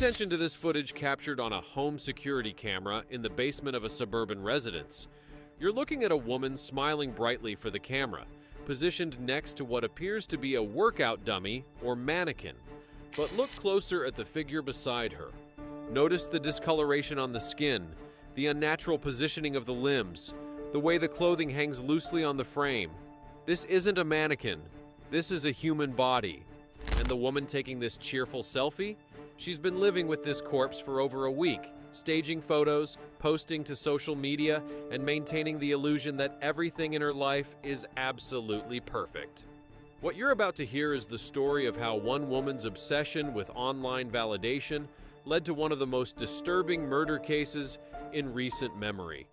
attention to this footage captured on a home security camera in the basement of a suburban residence. You're looking at a woman smiling brightly for the camera, positioned next to what appears to be a workout dummy or mannequin. But look closer at the figure beside her. Notice the discoloration on the skin, the unnatural positioning of the limbs, the way the clothing hangs loosely on the frame. This isn't a mannequin. This is a human body. And the woman taking this cheerful selfie? She's been living with this corpse for over a week, staging photos, posting to social media, and maintaining the illusion that everything in her life is absolutely perfect. What you're about to hear is the story of how one woman's obsession with online validation led to one of the most disturbing murder cases in recent memory.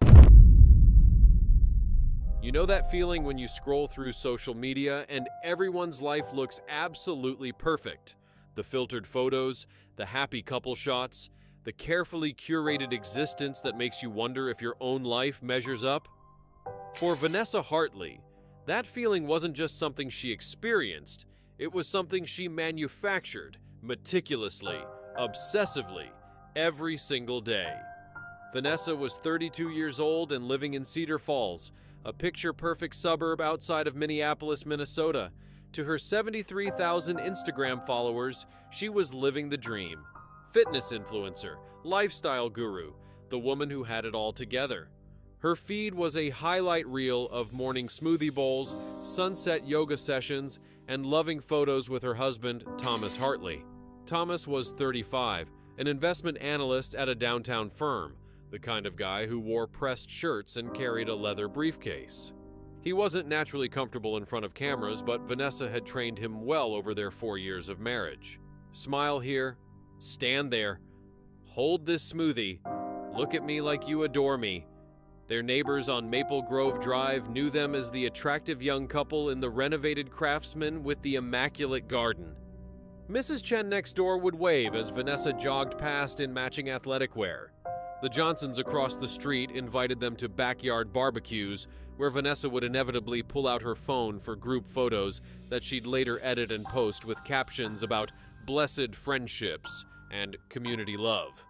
You know that feeling when you scroll through social media and everyone's life looks absolutely perfect? The filtered photos, the happy couple shots, the carefully curated existence that makes you wonder if your own life measures up? For Vanessa Hartley, that feeling wasn't just something she experienced, it was something she manufactured meticulously, obsessively, every single day. Vanessa was 32 years old and living in Cedar Falls, a picture-perfect suburb outside of Minneapolis, Minnesota. To her 73,000 Instagram followers, she was living the dream. Fitness influencer, lifestyle guru, the woman who had it all together. Her feed was a highlight reel of morning smoothie bowls, sunset yoga sessions, and loving photos with her husband, Thomas Hartley. Thomas was 35, an investment analyst at a downtown firm, the kind of guy who wore pressed shirts and carried a leather briefcase. He wasn't naturally comfortable in front of cameras, but Vanessa had trained him well over their 4 years of marriage. Smile here, stand there, hold this smoothie, look at me like you adore me. Their neighbors on Maple Grove Drive knew them as the attractive young couple in the renovated Craftsman with the immaculate garden. Mrs. Chen next door would wave as Vanessa jogged past in matching athletic wear. The Johnsons across the street invited them to backyard barbecues, where Vanessa would inevitably pull out her phone for group photos that she'd later edit and post with captions about blessed friendships and community love.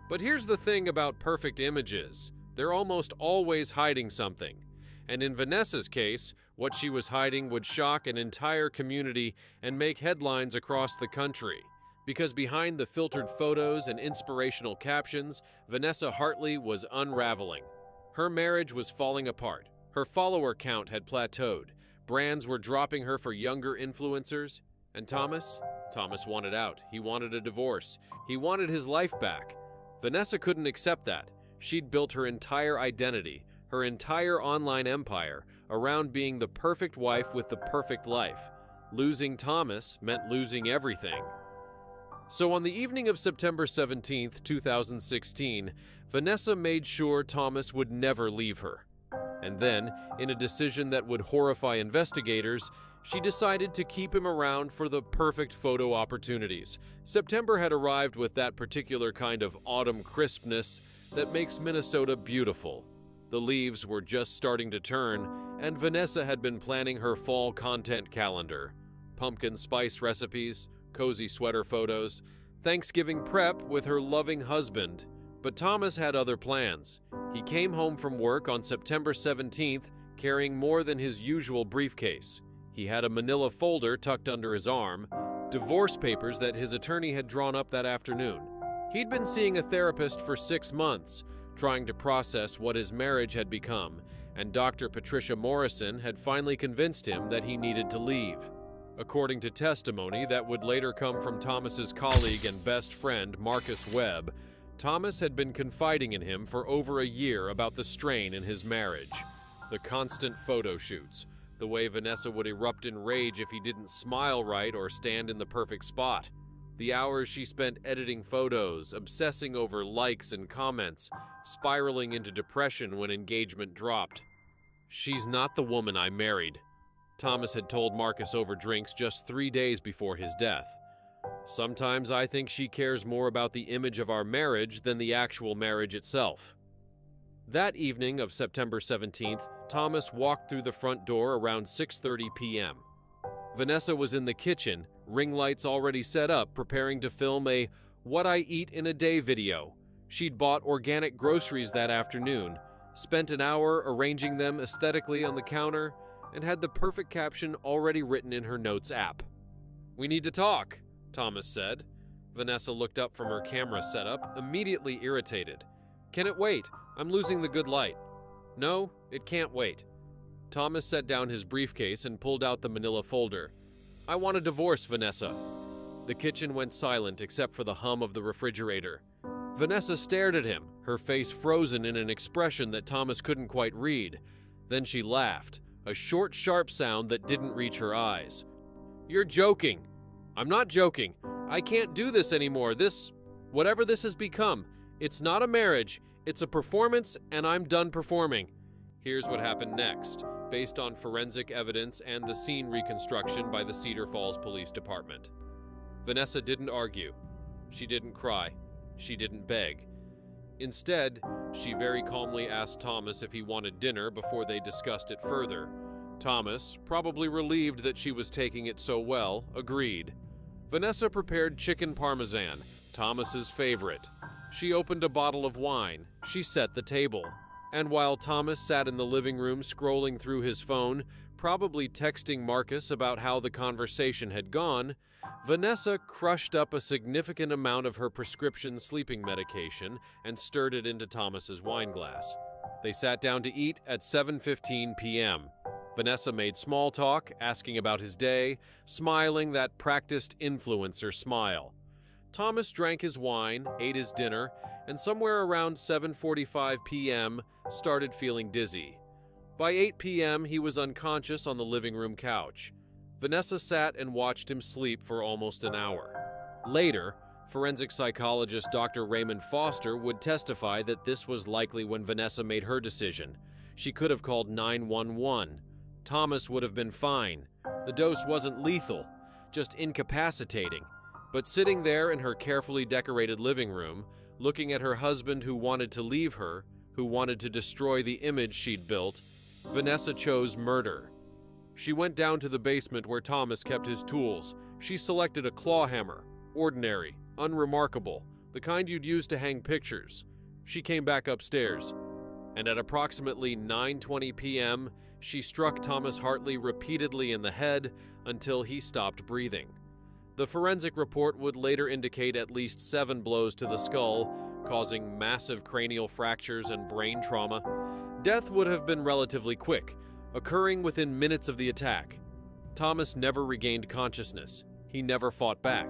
But here's the thing about perfect images. They're almost always hiding something. And in Vanessa's case, what she was hiding would shock an entire community and make headlines across the country. Because behind the filtered photos and inspirational captions, Vanessa Hartley was unraveling. Her marriage was falling apart. Her follower count had plateaued. Brands were dropping her for younger influencers. And Thomas wanted out. He wanted a divorce. He wanted his life back. Vanessa couldn't accept that. She'd built her entire identity, her entire online empire, around being the perfect wife with the perfect life. Losing Thomas meant losing everything. So on the evening of September 17th, 2016, Vanessa made sure Thomas would never leave her. And then, in a decision that would horrify investigators, she decided to keep him around for the perfect photo opportunities. September had arrived with that particular kind of autumn crispness that makes Minnesota beautiful. The leaves were just starting to turn, and Vanessa had been planning her fall content calendar. Pumpkin spice recipes, cozy sweater photos, Thanksgiving prep with her loving husband. But Thomas had other plans. He came home from work on September 17th carrying more than his usual briefcase. He had a manila folder tucked under his arm, divorce papers that his attorney had drawn up that afternoon. He'd been seeing a therapist for 6 months, trying to process what his marriage had become, and Dr. Patricia Morrison had finally convinced him that he needed to leave. According to testimony that would later come from Thomas's colleague and best friend, Marcus Webb, Thomas had been confiding in him for over a year about the strain in his marriage. The constant photo shoots, the way Vanessa would erupt in rage if he didn't smile right or stand in the perfect spot. The hours she spent editing photos, obsessing over likes and comments, spiraling into depression when engagement dropped. "She's not the woman I married," Thomas had told Marcus over drinks just 3 days before his death. "Sometimes I think she cares more about the image of our marriage than the actual marriage itself." That evening of September 17th, Thomas walked through the front door around 6:30 p.m. Vanessa was in the kitchen, ring lights already set up, preparing to film a What I Eat in a Day video. She'd bought organic groceries that afternoon, spent an hour arranging them aesthetically on the counter, and had the perfect caption already written in her notes app. "We need to talk," Thomas said. Vanessa looked up from her camera setup, immediately irritated. "Can it wait? I'm losing the good light." "No, it can't wait." Thomas set down his briefcase and pulled out the manila folder. "I want a divorce, Vanessa." The kitchen went silent except for the hum of the refrigerator. Vanessa stared at him, her face frozen in an expression that Thomas couldn't quite read. Then she laughed, a short, sharp sound that didn't reach her eyes. "You're joking." "I'm not joking. I can't do this anymore. Whatever this has become, it's not a marriage, it's a performance, and I'm done performing." Here's what happened next, based on forensic evidence and the scene reconstruction by the Cedar Falls Police Department. Vanessa didn't argue. She didn't cry. She didn't beg. Instead, she very calmly asked Thomas if he wanted dinner before they discussed it further. Thomas, probably relieved that she was taking it so well, agreed. Vanessa prepared chicken parmesan, Thomas's favorite. She opened a bottle of wine. She set the table. And while Thomas sat in the living room scrolling through his phone, probably texting Marcus about how the conversation had gone, Vanessa crushed up a significant amount of her prescription sleeping medication and stirred it into Thomas's wine glass. They sat down to eat at 7:15 p.m. Vanessa made small talk, asking about his day, smiling that practiced influencer smile. Thomas drank his wine, ate his dinner, and somewhere around 7:45 p.m. started feeling dizzy. By 8 p.m., he was unconscious on the living room couch. Vanessa sat and watched him sleep for almost an hour. Later, forensic psychologist Dr. Raymond Foster would testify that this was likely when Vanessa made her decision. She could have called 911. Thomas would have been fine. The dose wasn't lethal, just incapacitating. But sitting there in her carefully decorated living room, looking at her husband who wanted to leave her, who wanted to destroy the image she'd built, Vanessa chose murder. She went down to the basement where Thomas kept his tools. She selected a claw hammer, ordinary, unremarkable, the kind you'd use to hang pictures. She came back upstairs, and at approximately 9:20 p.m., she struck Thomas Hartley repeatedly in the head until he stopped breathing. The forensic report would later indicate at least 7 blows to the skull, causing massive cranial fractures and brain trauma. Death would have been relatively quick, occurring within minutes of the attack. Thomas never regained consciousness. He never fought back.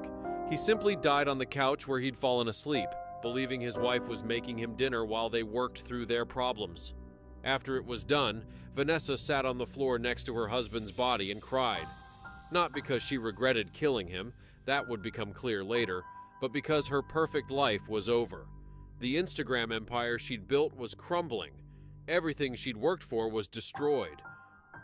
He simply died on the couch where he'd fallen asleep, believing his wife was making him dinner while they worked through their problems. After it was done, Vanessa sat on the floor next to her husband's body and cried. Not because she regretted killing him, that would become clear later, but because her perfect life was over. The Instagram empire she'd built was crumbling. Everything she'd worked for was destroyed.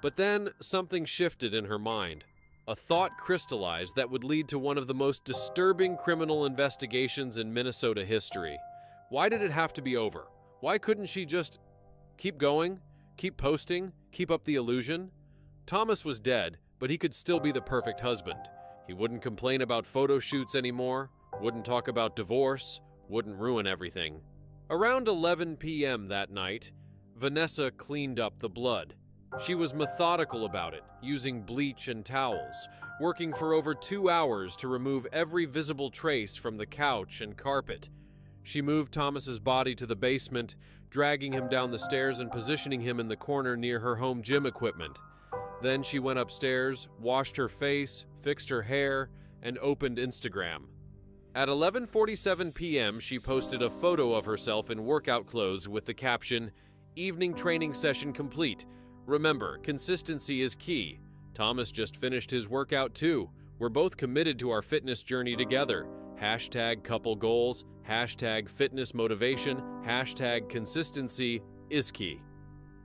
But then something shifted in her mind. A thought crystallized that would lead to one of the most disturbing criminal investigations in Minnesota history. Why did it have to be over? Why couldn't she just keep going, keep posting, keep up the illusion? Thomas was dead, but he could still be the perfect husband. He wouldn't complain about photo shoots anymore, wouldn't talk about divorce, wouldn't ruin everything. Around 11 p.m. that night, Vanessa cleaned up the blood. She was methodical about it, using bleach and towels, working for over 2 hours to remove every visible trace from the couch and carpet. She moved Thomas's body to the basement, dragging him down the stairs and positioning him in the corner near her home gym equipment. Then she went upstairs, washed her face, fixed her hair, and opened Instagram. At 11:47 p.m., she posted a photo of herself in workout clothes with the caption, "Evening training session complete. Remember, consistency is key. Thomas just finished his workout too. We're both committed to our fitness journey together. Hashtag couple goals, hashtag fitness motivation, hashtag consistency is key."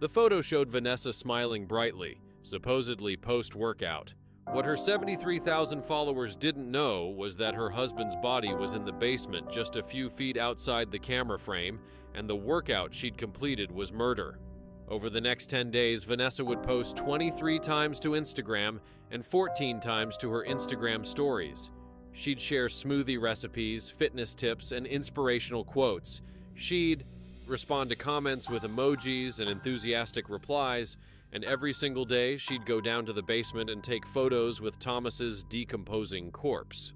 The photo showed Vanessa smiling brightly, supposedly post-workout. What her 73,000 followers didn't know was that her husband's body was in the basement just a few feet outside the camera frame, and the workout she'd completed was murder. Over the next 10 days, Vanessa would post 23 times to Instagram and 14 times to her Instagram stories. She'd share smoothie recipes, fitness tips, and inspirational quotes. She'd respond to comments with emojis and enthusiastic replies, and every single day she'd go down to the basement and take photos with Thomas's decomposing corpse.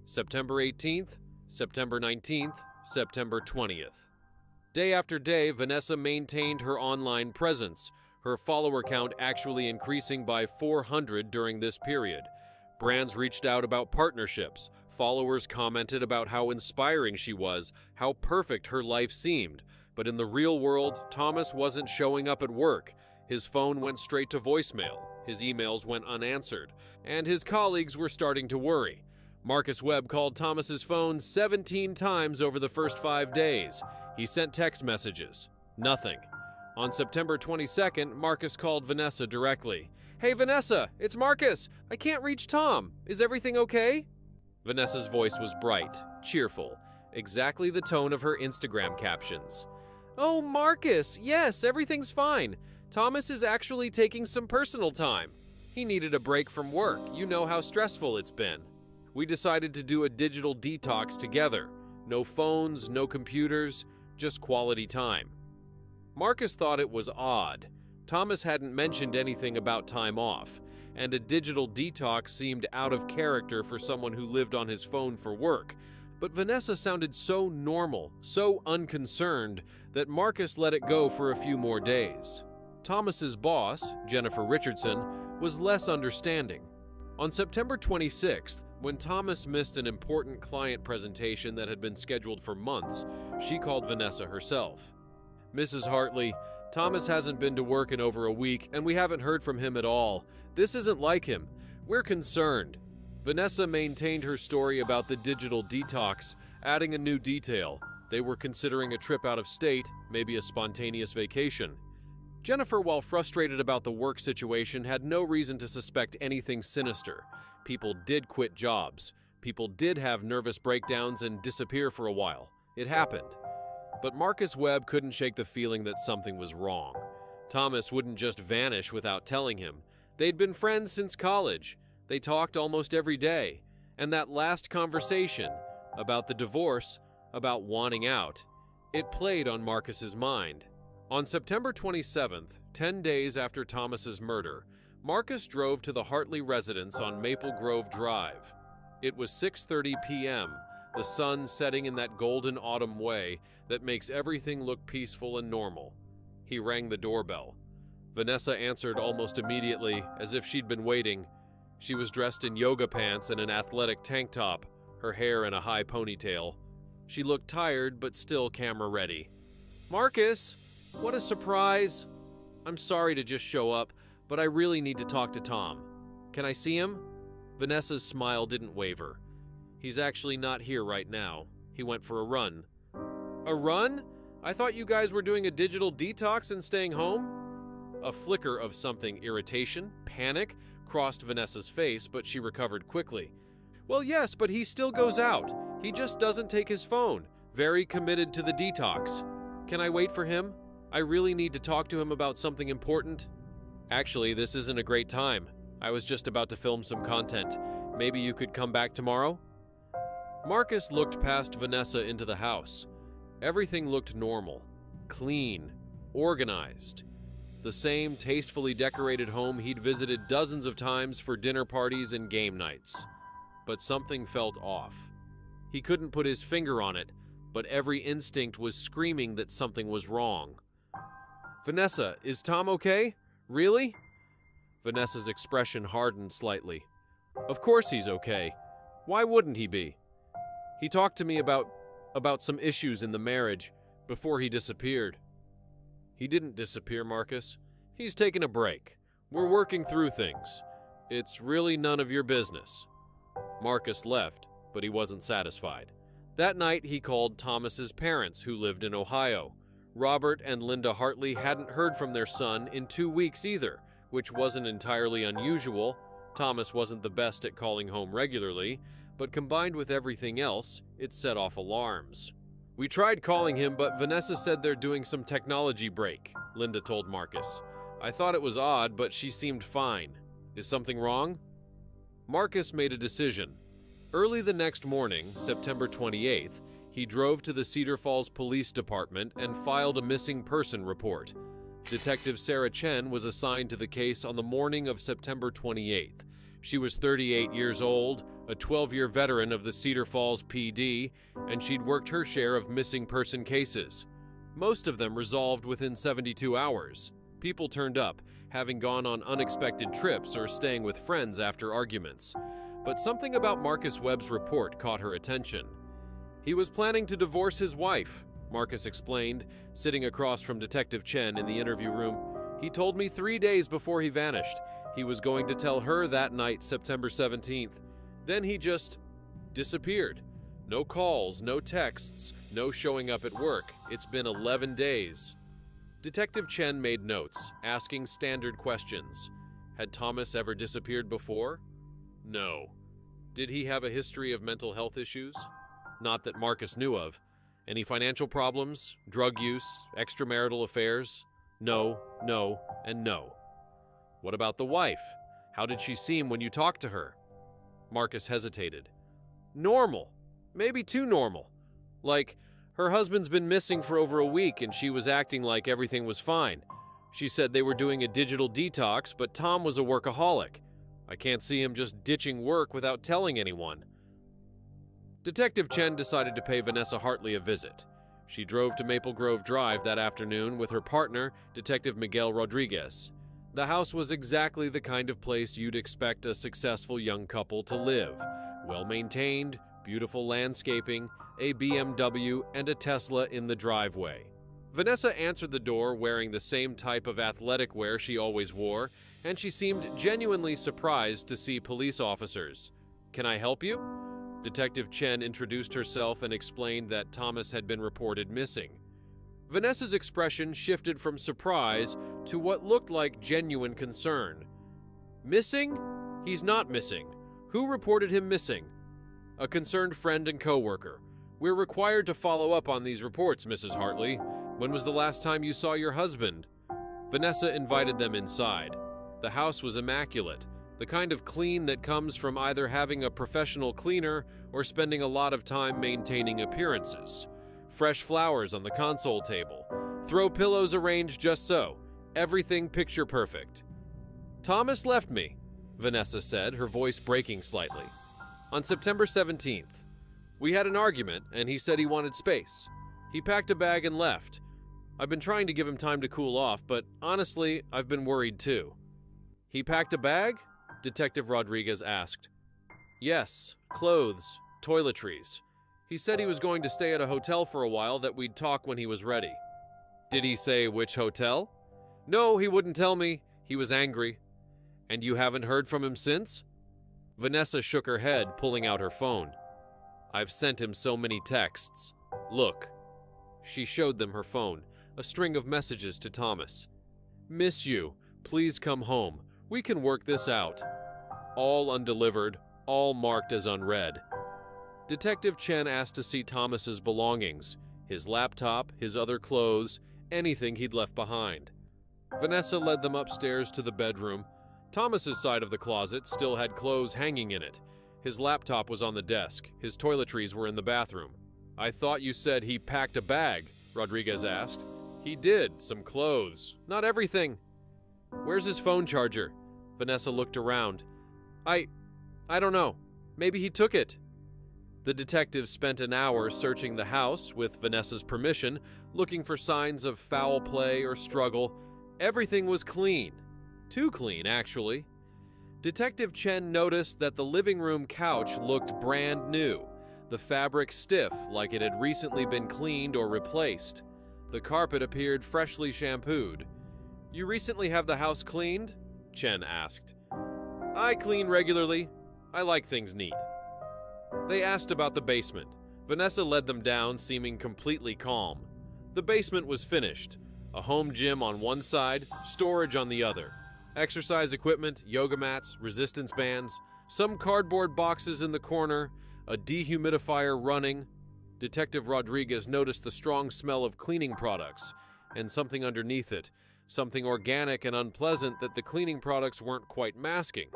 September 18th, September 19th, September 20th. Day after day, Vanessa maintained her online presence, her follower count actually increasing by 400 during this period. Brands reached out about partnerships. Followers commented about how inspiring she was, how perfect her life seemed. But in the real world, Thomas wasn't showing up at work. His phone went straight to voicemail, his emails went unanswered, and his colleagues were starting to worry. Marcus Webb called Thomas's phone 17 times over the first 5 days. He sent text messages. Nothing. On September 22nd, Marcus called Vanessa directly. "Hey Vanessa, it's Marcus. I can't reach Tom. Is everything okay?" Vanessa's voice was bright, cheerful, exactly the tone of her Instagram captions. "Oh, Marcus, yes, everything's fine. Thomas is actually taking some personal time. He needed a break from work. You know how stressful it's been. We decided to do a digital detox together. No phones, no computers, just quality time." Marcus thought it was odd. Thomas hadn't mentioned anything about time off, and a digital detox seemed out of character for someone who lived on his phone for work. But Vanessa sounded so normal, so unconcerned, that Marcus let it go for a few more days. Thomas's boss, Jennifer Richardson, was less understanding. On September 26th, when Thomas missed an important client presentation that had been scheduled for months, she called Vanessa herself. "Mrs. Hartley, Thomas hasn't been to work in over a week, and we haven't heard from him at all. This isn't like him. We're concerned." Vanessa maintained her story about the digital detox, adding a new detail. They were considering a trip out of state, maybe a spontaneous vacation. Jennifer, while frustrated about the work situation, had no reason to suspect anything sinister. People did quit jobs. People did have nervous breakdowns and disappear for a while. It happened. But Marcus Webb couldn't shake the feeling that something was wrong. Thomas wouldn't just vanish without telling him. They'd been friends since college. They talked almost every day. And that last conversation, about the divorce, about wanting out, it played on Marcus's mind. On September 27th, 10 days after Thomas's murder, Marcus drove to the Hartley residence on Maple Grove Drive. It was 6:30 p.m., the sun setting in that golden autumn way that makes everything look peaceful and normal. He rang the doorbell. Vanessa answered almost immediately, as if she'd been waiting. She was dressed in yoga pants and an athletic tank top, her hair in a high ponytail. She looked tired, but still camera-ready. "Marcus, what a surprise. I'm sorry to just show up, but I really need to talk to Tom. Can I see him?" Vanessa's smile didn't waver. "He's actually not here right now. He went for a run." "A run? I thought you guys were doing a digital detox and staying home?" A flicker of something, irritation, panic, crossed Vanessa's face, but she recovered quickly. "Well, yes, but he still goes out. He just doesn't take his phone. Very committed to the detox. Can I wait for him? I really need to talk to him about something important." "Actually, this isn't a great time. I was just about to film some content. Maybe you could come back tomorrow?" Marcus looked past Vanessa into the house. Everything looked normal, clean, organized. The same tastefully decorated home he'd visited dozens of times for dinner parties and game nights. But something felt off. He couldn't put his finger on it, but every instinct was screaming that something was wrong. "Vanessa, is Tom okay? Really?" Vanessa's expression hardened slightly. "Of course he's okay. Why wouldn't he be? He talked to me about some issues in the marriage before he disappeared." "He didn't disappear, Marcus. He's taking a break. We're working through things. It's really none of your business." Marcus left, but he wasn't satisfied. That night, he called Thomas's parents, who lived in Ohio. Robert and Linda Hartley hadn't heard from their son in 2 weeks either, which wasn't entirely unusual. Thomas wasn't the best at calling home regularly, but combined with everything else, it set off alarms. "We tried calling him, but Vanessa said they're doing some technology break," Linda told Marcus. "I thought it was odd, but she seemed fine. Is something wrong?" Marcus made a decision. Early the next morning, September 28th, he drove to the Cedar Falls Police Department and filed a missing person report. Detective Sarah Chen was assigned to the case on the morning of September 28th. She was 38 years old, a 12-year veteran of the Cedar Falls PD, and she'd worked her share of missing person cases. Most of them resolved within 72 hours. People turned up, having gone on unexpected trips or staying with friends after arguments. But something about Marcus Webb's report caught her attention. He was planning to divorce his wife, Marcus explained, sitting across from Detective Chen in the interview room. He told me 3 days before he vanished. He was going to tell her that night, September 17th. Then he just disappeared. No calls, no texts, no showing up at work. It's been 11 days. Detective Chen made notes, asking standard questions. Had Thomas ever disappeared before? No. Did he have a history of mental health issues? Not that Marcus knew of. Any financial problems, drug use, extramarital affairs? No, no, and no. What about the wife? How did she seem when you talked to her? Marcus hesitated. Normal. Maybe too normal. Like, her husband's been missing for over a week and she was acting like everything was fine. She said they were doing a digital detox, but Tom was a workaholic. I can't see him just ditching work without telling anyone. Detective Chen decided to pay Vanessa Hartley a visit. She drove to Maple Grove Drive that afternoon with her partner, Detective Miguel Rodriguez. The house was exactly the kind of place you'd expect a successful young couple to live. Well-maintained, beautiful landscaping, a BMW, and a Tesla in the driveway. Vanessa answered the door wearing the same type of athletic wear she always wore, and she seemed genuinely surprised to see police officers. "Can I help you?" Detective Chen introduced herself and explained that Thomas had been reported missing. Vanessa's expression shifted from surprise to what looked like genuine concern. Missing? He's not missing. Who reported him missing? A concerned friend and co-worker. We're required to follow up on these reports, Mrs. Hartley. When was the last time you saw your husband? Vanessa invited them inside. The house was immaculate, the kind of clean that comes from either having a professional cleaner or spending a lot of time maintaining appearances. Fresh flowers on the console table. Throw pillows arranged just so. Everything picture perfect. Thomas left me, Vanessa said, her voice breaking slightly. On September 17th. We had an argument, and he said he wanted space. He packed a bag and left. I've been trying to give him time to cool off, but honestly, I've been worried too. He packed a bag? Detective Rodriguez asked. Yes, clothes, toiletries. He said he was going to stay at a hotel for a while, that we'd talk when he was ready. Did he say which hotel? No, he wouldn't tell me. He was angry. And you haven't heard from him since? Vanessa shook her head, pulling out her phone. I've sent him so many texts. Look. She showed them her phone, a string of messages to Thomas. Miss you. Please come home. We can work this out. All undelivered, all marked as unread. Detective Chen asked to see Thomas's belongings, his laptop, his other clothes, anything he'd left behind. Vanessa led them upstairs to the bedroom. Thomas's side of the closet still had clothes hanging in it. His laptop was on the desk. His toiletries were in the bathroom. I thought you said he packed a bag, Rodriguez asked. He did, some clothes. Not everything. Where's his phone charger? Vanessa looked around. I don't know. Maybe he took it. The detective spent an hour searching the house, with Vanessa's permission, looking for signs of foul play or struggle. Everything was clean. Too clean, actually. Detective Chen noticed that the living room couch looked brand new, the fabric stiff like it had recently been cleaned or replaced. The carpet appeared freshly shampooed. You recently have the house cleaned? Chen asked. I clean regularly. I like things neat. They asked about the basement. Vanessa led them down, seeming completely calm. The basement was finished. A home gym on one side, storage on the other. Exercise equipment, yoga mats, resistance bands, some cardboard boxes in the corner, a dehumidifier running. Detective Rodriguez noticed the strong smell of cleaning products and something underneath it, something organic and unpleasant that the cleaning products weren't quite masking.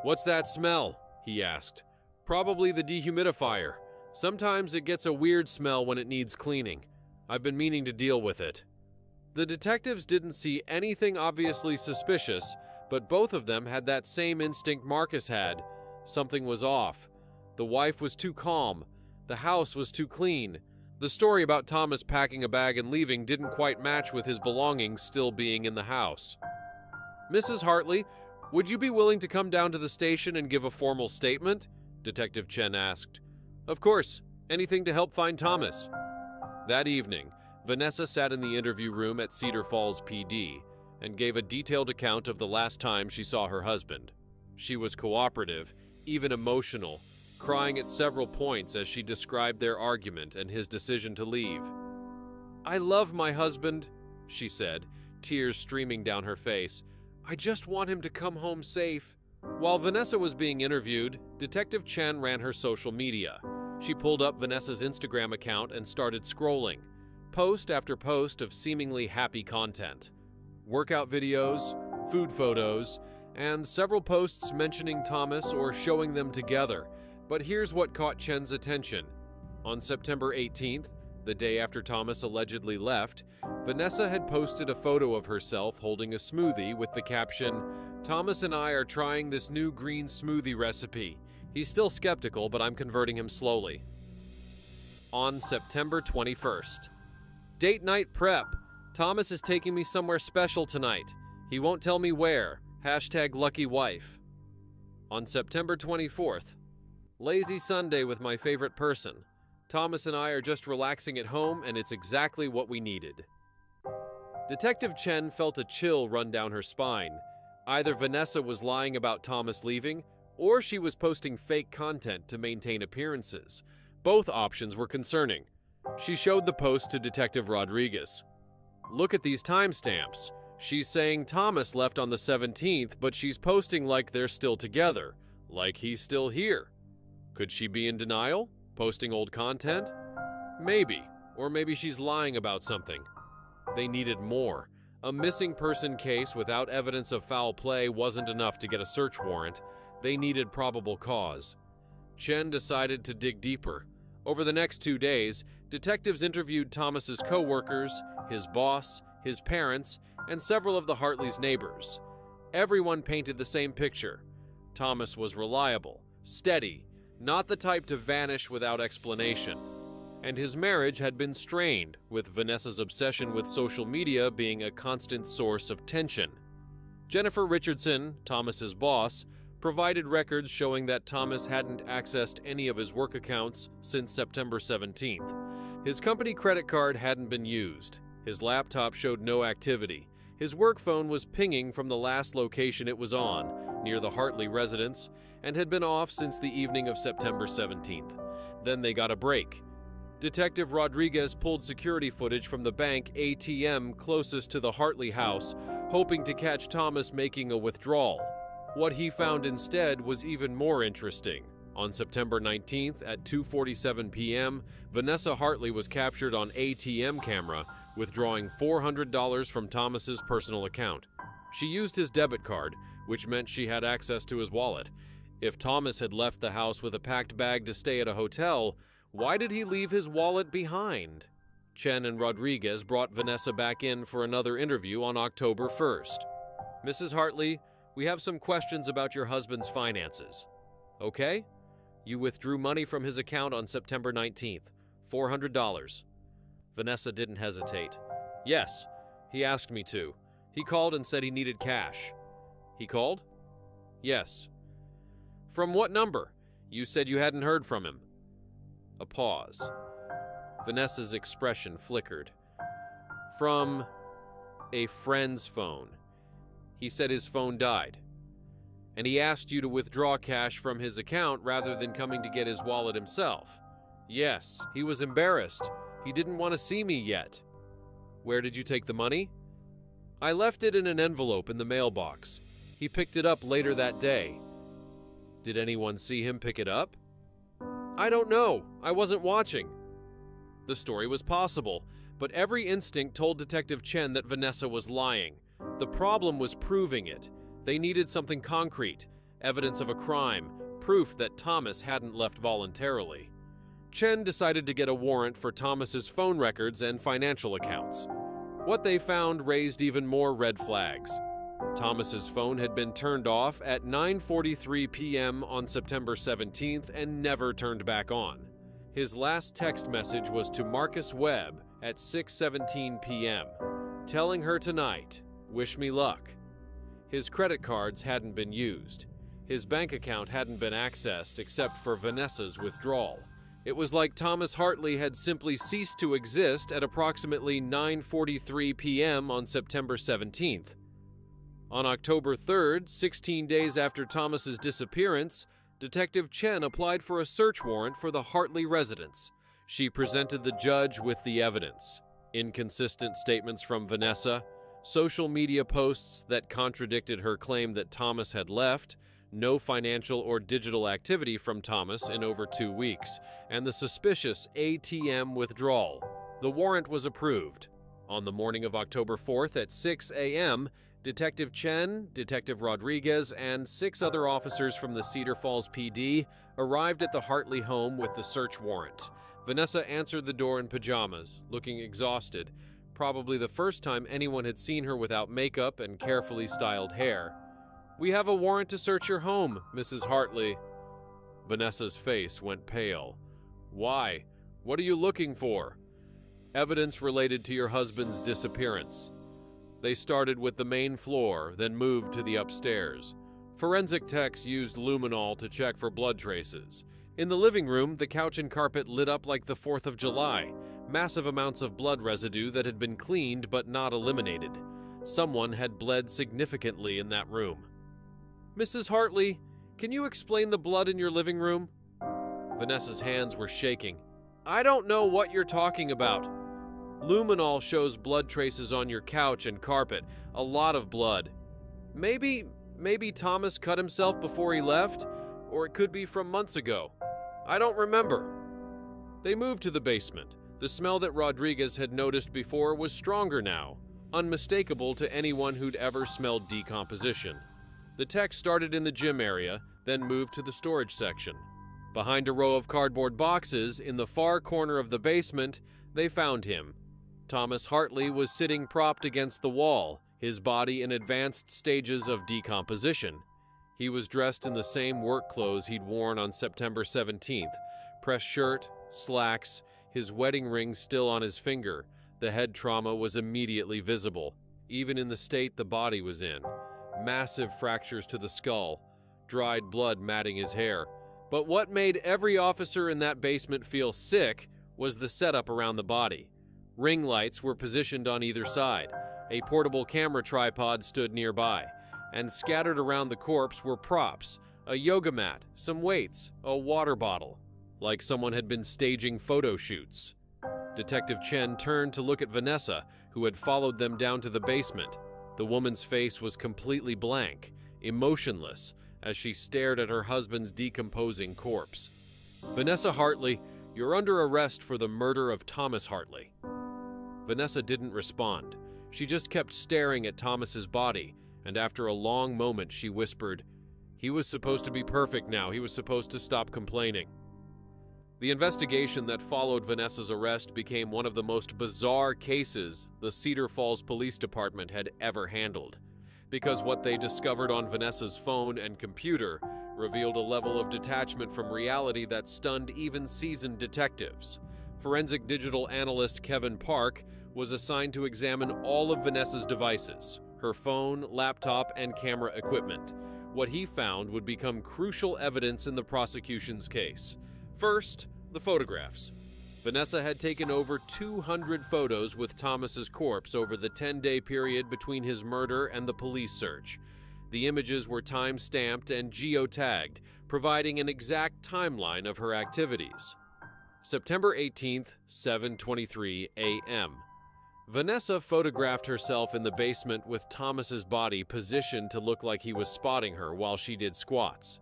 What's that smell? He asked. Probably the dehumidifier. Sometimes it gets a weird smell when it needs cleaning. I've been meaning to deal with it. The detectives didn't see anything obviously suspicious, but both of them had that same instinct Marcus had. Something was off. The wife was too calm. The house was too clean. The story about Thomas packing a bag and leaving didn't quite match with his belongings still being in the house. Mrs. Hartley, would you be willing to come down to the station and give a formal statement? Detective Chen asked. Of course, anything to help find Thomas. That evening, Vanessa sat in the interview room at Cedar Falls PD and gave a detailed account of the last time she saw her husband. She was cooperative, even emotional, crying at several points as she described their argument and his decision to leave. I love my husband, she said, tears streaming down her face. I just want him to come home safe. While Vanessa was being interviewed, Detective Chen ran her social media. She pulled up Vanessa's Instagram account and started scrolling, post after post of seemingly happy content. Workout videos, food photos, and several posts mentioning Thomas or showing them together. But here's what caught Chen's attention. On September 18th, the day after Thomas allegedly left, Vanessa had posted a photo of herself holding a smoothie with the caption, Thomas and I are trying this new green smoothie recipe. He's still skeptical, but I'm converting him slowly. On September 21st, date night prep. Thomas is taking me somewhere special tonight. He won't tell me where. #LuckyWife. On September 24th, lazy Sunday with my favorite person. Thomas and I are just relaxing at home, and it's exactly what we needed. Detective Chen felt a chill run down her spine. Either Vanessa was lying about Thomas leaving, or she was posting fake content to maintain appearances. Both options were concerning. She showed the post to Detective Rodriguez. Look at these timestamps. She's saying Thomas left on the 17th, but she's posting like they're still together, like he's still here. Could she be in denial? Posting old content? Maybe. Or maybe she's lying about something. They needed more. A missing person case without evidence of foul play wasn't enough to get a search warrant. They needed probable cause. Chen decided to dig deeper. Over the next 2 days, detectives interviewed Thomas's co-workers, his boss, his parents, and several of the Hartleys' neighbors. Everyone painted the same picture. Thomas was reliable, steady, not the type to vanish without explanation. And his marriage had been strained, with Vanessa's obsession with social media being a constant source of tension. Jennifer Richardson, Thomas's boss, provided records showing that Thomas hadn't accessed any of his work accounts since September 17th. His company credit card hadn't been used. His laptop showed no activity. His work phone was pinging from the last location it was on, near the Hartley residence, and had been off since the evening of September 17th. Then they got a break. Detective Rodriguez pulled security footage from the bank ATM closest to the Hartley house, hoping to catch Thomas making a withdrawal. What he found instead was even more interesting. On September 19th at 2:47 p.m., Vanessa Hartley was captured on ATM camera withdrawing $400 from Thomas's personal account. She used his debit card, which meant she had access to his wallet. If Thomas had left the house with a packed bag to stay at a hotel, why did he leave his wallet behind? Chen and Rodriguez brought Vanessa back in for another interview on October 1st. Mrs. Hartley, we have some questions about your husband's finances. Okay? You withdrew money from his account on September 19th, $400. Vanessa didn't hesitate. Yes, he asked me to. He called and said he needed cash. He called? Yes. From what number? You said you hadn't heard from him. A pause. Vanessa's expression flickered. From a friend's phone. He said his phone died. And he asked you to withdraw cash from his account rather than coming to get his wallet himself. Yes, he was embarrassed. He didn't want to see me yet. Where did you take the money? I left it in an envelope in the mailbox. He picked it up later that day. Did anyone see him pick it up? I don't know. I wasn't watching. The story was possible, but every instinct told Detective Chen that Vanessa was lying. The problem was proving it. They needed something concrete, evidence of a crime, proof that Thomas hadn't left voluntarily. Chen decided to get a warrant for Thomas's phone records and financial accounts. What they found raised even more red flags. Thomas's phone had been turned off at 9:43 p.m. on September 17th and never turned back on. His last text message was to Marcus Webb at 6:17 p.m., telling her tonight, "Wish me luck." His credit cards hadn't been used. His bank account hadn't been accessed except for Vanessa's withdrawal. It was like Thomas Hartley had simply ceased to exist at approximately 9:43 p.m. on September 17th. On October 3rd, 16 days after Thomas's disappearance, Detective Chen applied for a search warrant for the Hartley residence. She presented the judge with the evidence: inconsistent statements from Vanessa, social media posts that contradicted her claim that Thomas had left, no financial or digital activity from Thomas in over 2 weeks, and the suspicious ATM withdrawal. The warrant was approved. On the morning of October 4th at 6 a.m., Detective Chen, Detective Rodriguez, and 6 other officers from the Cedar Falls PD arrived at the Hartley home with the search warrant. Vanessa answered the door in pajamas, looking exhausted, probably the first time anyone had seen her without makeup and carefully styled hair. "We have a warrant to search your home, Mrs. Hartley." Vanessa's face went pale. "Why? What are you looking for?" "Evidence related to your husband's disappearance." They started with the main floor, then moved to the upstairs. Forensic techs used luminol to check for blood traces. In the living room, the couch and carpet lit up like the 4th of July, massive amounts of blood residue that had been cleaned but not eliminated. Someone had bled significantly in that room. "Mrs. Hartley, can you explain the blood in your living room?" Vanessa's hands were shaking. "I don't know what you're talking about." "Luminol shows blood traces on your couch and carpet, a lot of blood. Maybe Thomas cut himself before he left, or it could be from months ago. I don't remember." They moved to the basement. The smell that Rodriguez had noticed before was stronger now, unmistakable to anyone who'd ever smelled decomposition. The tech started in the gym area, then moved to the storage section. Behind a row of cardboard boxes in the far corner of the basement, they found him. Thomas Hartley was sitting propped against the wall, his body in advanced stages of decomposition. He was dressed in the same work clothes he'd worn on September 17th, pressed shirt, slacks, his wedding ring still on his finger. The head trauma was immediately visible, even in the state the body was in. Massive fractures to the skull, dried blood matting his hair. But what made every officer in that basement feel sick was the setup around the body. Ring lights were positioned on either side. A portable camera tripod stood nearby, and scattered around the corpse were props, a yoga mat, some weights, a water bottle, like someone had been staging photo shoots. Detective Chen turned to look at Vanessa, who had followed them down to the basement. The woman's face was completely blank, emotionless, as she stared at her husband's decomposing corpse. "Vanessa Hartley, you're under arrest for the murder of Thomas Hartley." Vanessa didn't respond. She just kept staring at Thomas's body, and after a long moment she whispered, "He was supposed to be perfect now. He was supposed to stop complaining." The investigation that followed Vanessa's arrest became one of the most bizarre cases the Cedar Falls Police Department had ever handled, because what they discovered on Vanessa's phone and computer revealed a level of detachment from reality that stunned even seasoned detectives. Forensic digital analyst Kevin Park was assigned to examine all of Vanessa's devices, her phone, laptop, and camera equipment. What he found would become crucial evidence in the prosecution's case. First, the photographs. Vanessa had taken over 200 photos with Thomas's corpse over the 10-day period between his murder and the police search. The images were time-stamped and geotagged, providing an exact timeline of her activities. September 18th, 7:23 a.m. Vanessa photographed herself in the basement with Thomas's body positioned to look like he was spotting her while she did squats.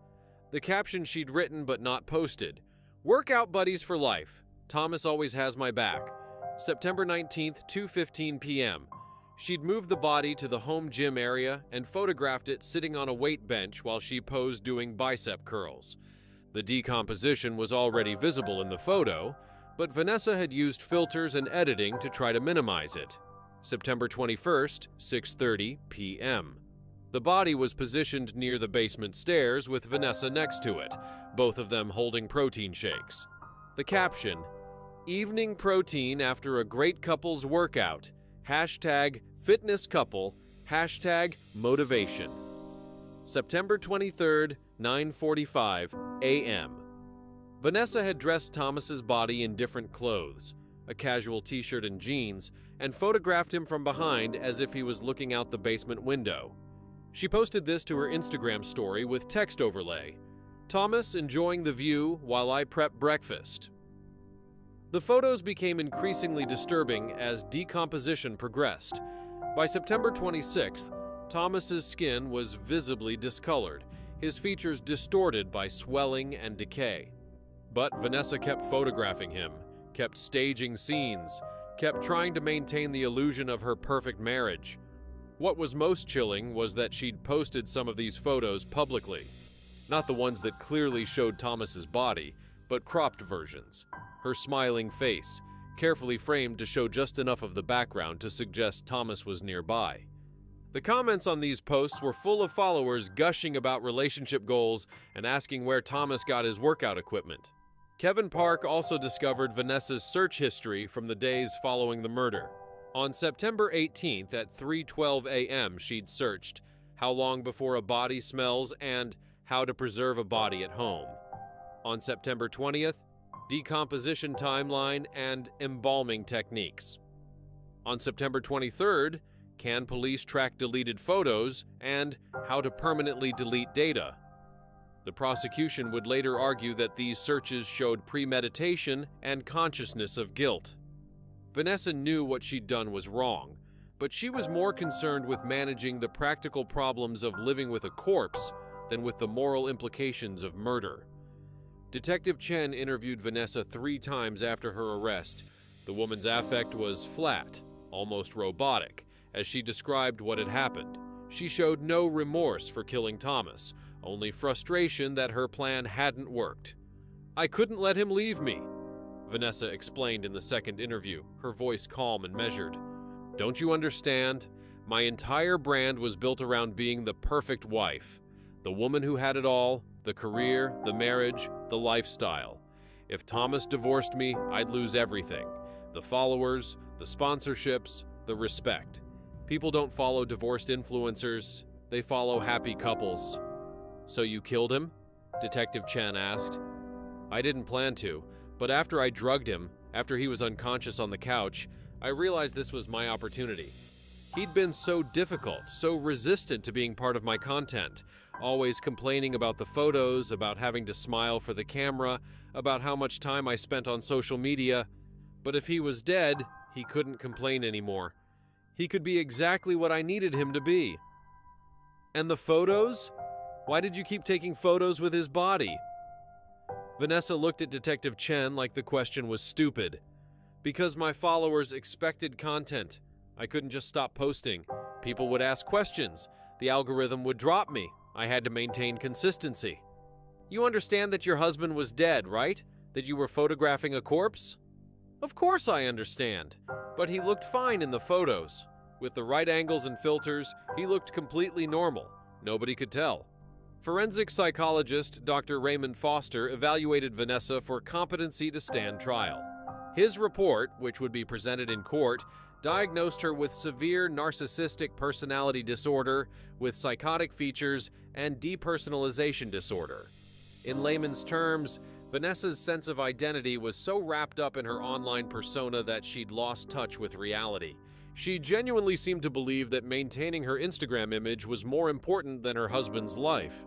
The caption she'd written but not posted: "Workout buddies for life. Thomas always has my back." September 19th, 2:15 p.m. She'd moved the body to the home gym area and photographed it sitting on a weight bench while she posed doing bicep curls. The decomposition was already visible in the photo, but Vanessa had used filters and editing to try to minimize it. September 21st, 6:30 p.m. The body was positioned near the basement stairs with Vanessa next to it, both of them holding protein shakes. The caption, "Evening protein after a great couple's workout. #FitnessCouple. #motivation." September 23rd, 9:45 a.m. Vanessa had dressed Thomas's body in different clothes, a casual t-shirt and jeans, and photographed him from behind as if he was looking out the basement window. She posted this to her Instagram story with text overlay, "Thomas enjoying the view while I prep breakfast." The photos became increasingly disturbing as decomposition progressed. By September 26th, Thomas's skin was visibly discolored, his features distorted by swelling and decay. But Vanessa kept photographing him, kept staging scenes, kept trying to maintain the illusion of her perfect marriage. What was most chilling was that she'd posted some of these photos publicly. Not the ones that clearly showed Thomas's body, but cropped versions. Her smiling face, carefully framed to show just enough of the background to suggest Thomas was nearby. The comments on these posts were full of followers gushing about relationship goals and asking where Thomas got his workout equipment. Kevin Park also discovered Vanessa's search history from the days following the murder. On September 18th at 3:12 a.m. she'd searched "How long before a body smells" and "How to preserve a body at home." On September 20th, "Decomposition timeline" and "Embalming techniques." On September 23rd, "Can police track deleted photos?" and "How to permanently delete data." The prosecution would later argue that these searches showed premeditation and consciousness of guilt. Vanessa knew what she'd done was wrong, but she was more concerned with managing the practical problems of living with a corpse than with the moral implications of murder. Detective Chen interviewed Vanessa 3 times after her arrest. The woman's affect was flat, almost robotic, as she described what had happened. She showed no remorse for killing Thomas, only frustration that her plan hadn't worked. "I couldn't let him leave me," Vanessa explained in the second interview, her voice calm and measured. "Don't you understand? My entire brand was built around being the perfect wife. The woman who had it all, the career, the marriage, the lifestyle. If Thomas divorced me, I'd lose everything. The followers, the sponsorships, the respect. People don't follow divorced influencers, they follow happy couples." "So you killed him?" Detective Chen asked. "I didn't plan to, but after I drugged him, after he was unconscious on the couch, I realized this was my opportunity. He'd been so difficult, so resistant to being part of my content, always complaining about the photos, about having to smile for the camera, about how much time I spent on social media. But if he was dead, he couldn't complain anymore. He could be exactly what I needed him to be." "And the photos? Why did you keep taking photos with his body?" Vanessa looked at Detective Chen like the question was stupid. "Because my followers expected content. I couldn't just stop posting. People would ask questions. The algorithm would drop me. I had to maintain consistency." "You understand that your husband was dead, right? That you were photographing a corpse?" "Of course I understand. But he looked fine in the photos. With the right angles and filters, he looked completely normal. Nobody could tell." Forensic psychologist Dr. Raymond Foster evaluated Vanessa for competency to stand trial. His report, which would be presented in court, diagnosed her with severe narcissistic personality disorder with psychotic features and depersonalization disorder. In layman's terms, Vanessa's sense of identity was so wrapped up in her online persona that she'd lost touch with reality. She genuinely seemed to believe that maintaining her Instagram image was more important than her husband's life.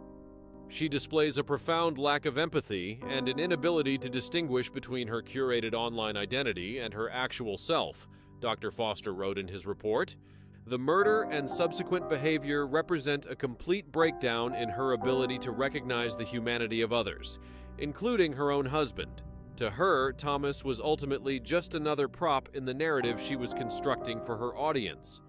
She displays a profound lack of empathy and an inability to distinguish between her curated online identity and her actual self, Dr. Foster wrote in his report. The murder and subsequent behavior represent a complete breakdown in her ability to recognize the humanity of others, including her own husband. To her, Thomas was ultimately just another prop in the narrative she was constructing for her audience.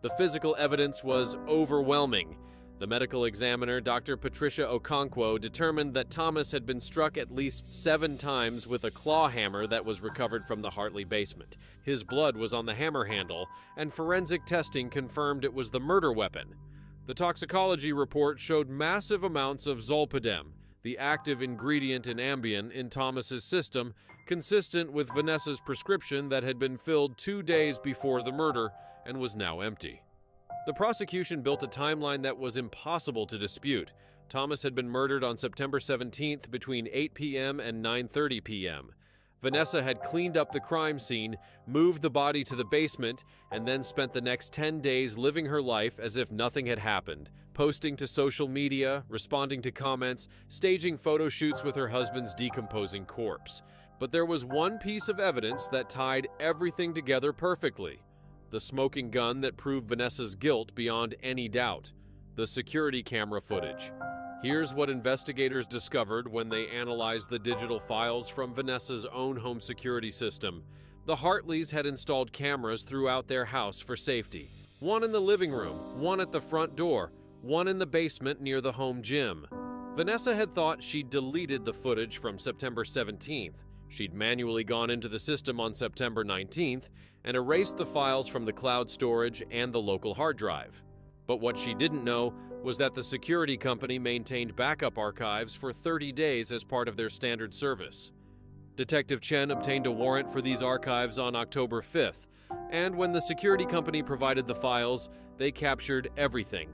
The physical evidence was overwhelming. The medical examiner, Dr. Patricia Okonkwo, determined that Thomas had been struck at least 7 times with a claw hammer that was recovered from the Hartley basement. His blood was on the hammer handle, and forensic testing confirmed it was the murder weapon. The toxicology report showed massive amounts of zolpidem, the active ingredient in Ambien, in Thomas's system, consistent with Vanessa's prescription that had been filled 2 days before the murder and was now empty. The prosecution built a timeline that was impossible to dispute. Thomas had been murdered on September 17th between 8 p.m. and 9:30 p.m. Vanessa had cleaned up the crime scene, moved the body to the basement, and then spent the next 10 days living her life as if nothing had happened, posting to social media, responding to comments, staging photo shoots with her husband's decomposing corpse. But there was one piece of evidence that tied everything together perfectly: the smoking gun that proved Vanessa's guilt beyond any doubt, the security camera footage. Here's what investigators discovered when they analyzed the digital files from Vanessa's own home security system. The Hartleys had installed cameras throughout their house for safety. One in the living room, one at the front door, one in the basement near the home gym. Vanessa had thought she'd deleted the footage from September 17th. She'd manually gone into the system on September 19th and erased the files from the cloud storage and the local hard drive. But what she didn't know was that the security company maintained backup archives for 30 days as part of their standard service. Detective Chen obtained a warrant for these archives on October 5th, and when the security company provided the files, they captured everything.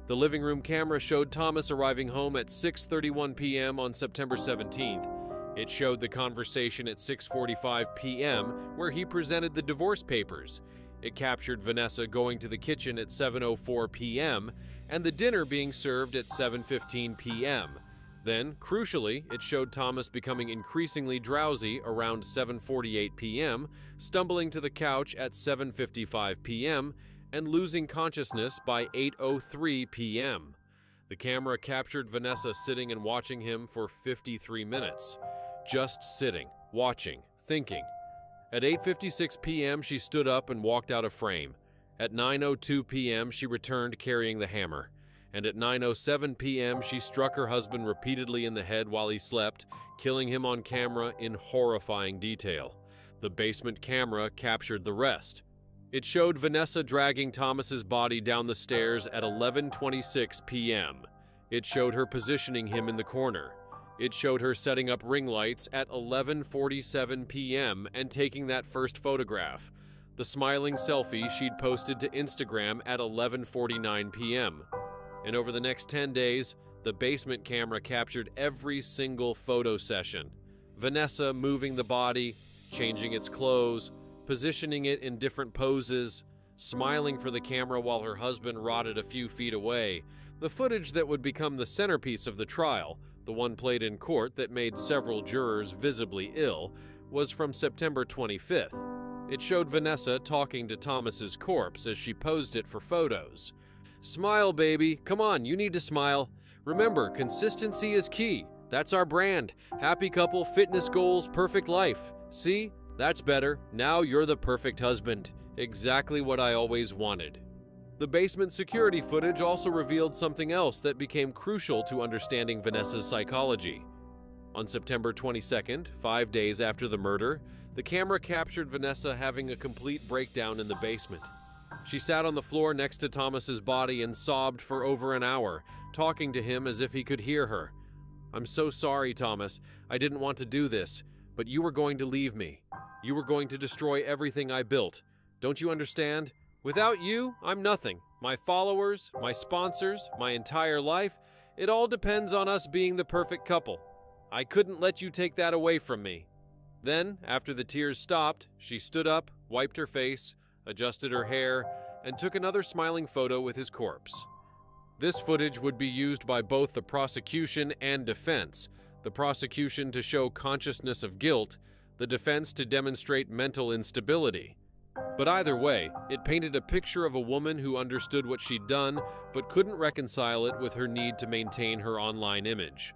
The living room camera showed Thomas arriving home at 6:31 p.m. on September 17th. It showed the conversation at 6:45 p.m. where he presented the divorce papers. It captured Vanessa going to the kitchen at 7:04 p.m. and the dinner being served at 7:15 p.m. Then, crucially, it showed Thomas becoming increasingly drowsy around 7:48 p.m., stumbling to the couch at 7:55 p.m., and losing consciousness by 8:03 p.m. The camera captured Vanessa sitting and watching him for 53 minutes. Just sitting, watching, thinking. At 8:56 p.m., she stood up and walked out of frame. At 9:02 p.m., she returned carrying the hammer. And at 9:07 p.m., she struck her husband repeatedly in the head while he slept, killing him on camera in horrifying detail. The basement camera captured the rest. It showed Vanessa dragging Thomas's body down the stairs at 11:26 p.m. It showed her positioning him in the corner. It showed her setting up ring lights at 11:47 p.m. and taking that first photograph, the smiling selfie she'd posted to Instagram at 11:49 p.m. And over the next 10 days, the basement camera captured every single photo session. Vanessa moving the body, changing its clothes, positioning it in different poses, smiling for the camera while her husband rotted a few feet away. The footage that would become the centerpiece of the trial, the one played in court that made several jurors visibly ill, was from September 25th. It showed Vanessa talking to Thomas's corpse as she posed it for photos. "Smile, baby. Come on, you need to smile. Remember, consistency is key. That's our brand. Happy couple, fitness goals, perfect life. See? That's better. Now you're the perfect husband. Exactly what I always wanted." The basement security footage also revealed something else that became crucial to understanding Vanessa's psychology. On September 22nd, 5 days after the murder, the camera captured Vanessa having a complete breakdown in the basement. She sat on the floor next to Thomas's body and sobbed for over an hour, talking to him as if he could hear her. "I'm so sorry, Thomas. I didn't want to do this, but you were going to leave me. You were going to destroy everything I built. Don't you understand? Without you, I'm nothing. My followers, my sponsors, my entire life, it all depends on us being the perfect couple. I couldn't let you take that away from me." Then, after the tears stopped, she stood up, wiped her face, adjusted her hair, and took another smiling photo with his corpse. This footage would be used by both the prosecution and defense, the prosecution to show consciousness of guilt, the defense to demonstrate mental instability. But either way, it painted a picture of a woman who understood what she'd done, but couldn't reconcile it with her need to maintain her online image.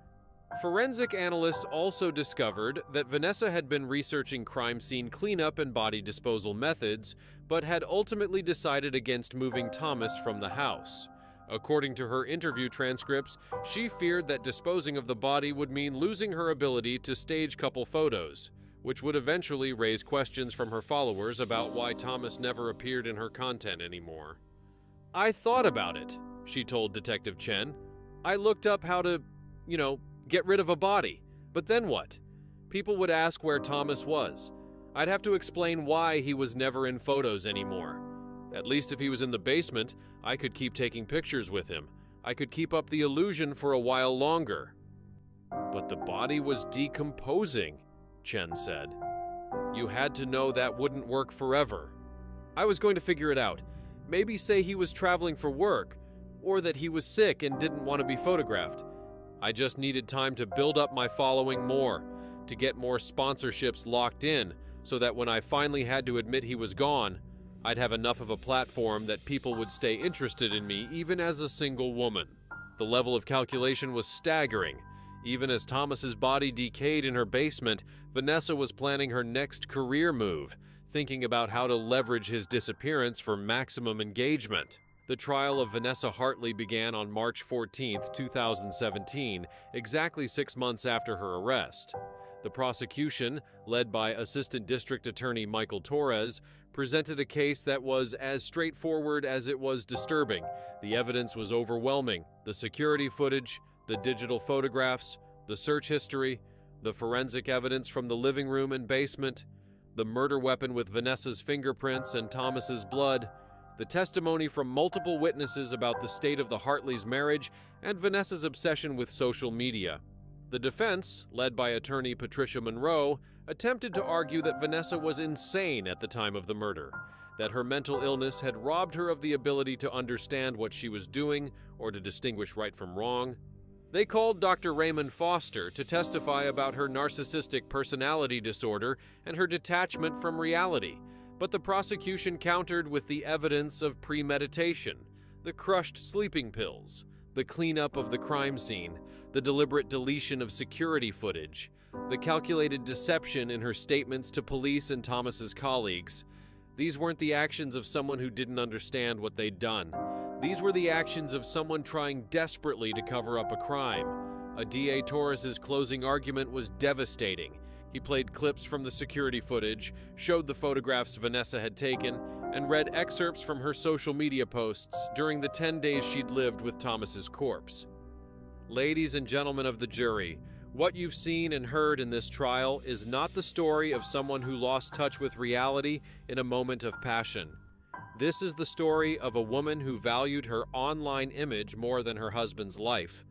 Forensic analysts also discovered that Vanessa had been researching crime scene cleanup and body disposal methods, but had ultimately decided against moving Thomas from the house. According to her interview transcripts, she feared that disposing of the body would mean losing her ability to stage couple photos, which would eventually raise questions from her followers about why Thomas never appeared in her content anymore. "I thought about it," she told Detective Chen. "I looked up how to, get rid of a body. But then what? People would ask where Thomas was. I'd have to explain why he was never in photos anymore. At least if he was in the basement, I could keep taking pictures with him. I could keep up the illusion for a while longer." "But the body was decomposing," Chen said. "You had to know that wouldn't work forever." "I was going to figure it out. Maybe say he was traveling for work, or that he was sick and didn't want to be photographed. I just needed time to build up my following more, to get more sponsorships locked in, so that when I finally had to admit he was gone, I'd have enough of a platform that people would stay interested in me even as a single woman." The level of calculation was staggering. Even as Thomas's body decayed in her basement, Vanessa was planning her next career move, thinking about how to leverage his disappearance for maximum engagement. The trial of Vanessa Hartley began on March 14, 2017, exactly 6 months after her arrest. The prosecution, led by Assistant District Attorney Michael Torres, presented a case that was as straightforward as it was disturbing. The evidence was overwhelming. The security footage, the digital photographs, the search history, the forensic evidence from the living room and basement, the murder weapon with Vanessa's fingerprints and Thomas's blood, the testimony from multiple witnesses about the state of the Hartleys' marriage, and Vanessa's obsession with social media. The defense, led by attorney Patricia Monroe, attempted to argue that Vanessa was insane at the time of the murder, that her mental illness had robbed her of the ability to understand what she was doing or to distinguish right from wrong. They called Dr. Raymond Foster to testify about her narcissistic personality disorder and her detachment from reality, but the prosecution countered with the evidence of premeditation, the crushed sleeping pills, the cleanup of the crime scene, the deliberate deletion of security footage, the calculated deception in her statements to police and Thomas's colleagues. These weren't the actions of someone who didn't understand what they'd done. These were the actions of someone trying desperately to cover up a crime. A DA Torres's closing argument was devastating. He played clips from the security footage, showed the photographs Vanessa had taken, and read excerpts from her social media posts during the 10 days she'd lived with Thomas's corpse. Ladies and gentlemen of the jury, what you've seen and heard in this trial is not the story of someone who lost touch with reality in a moment of passion. This is the story of a woman who valued her online image more than her husband's life,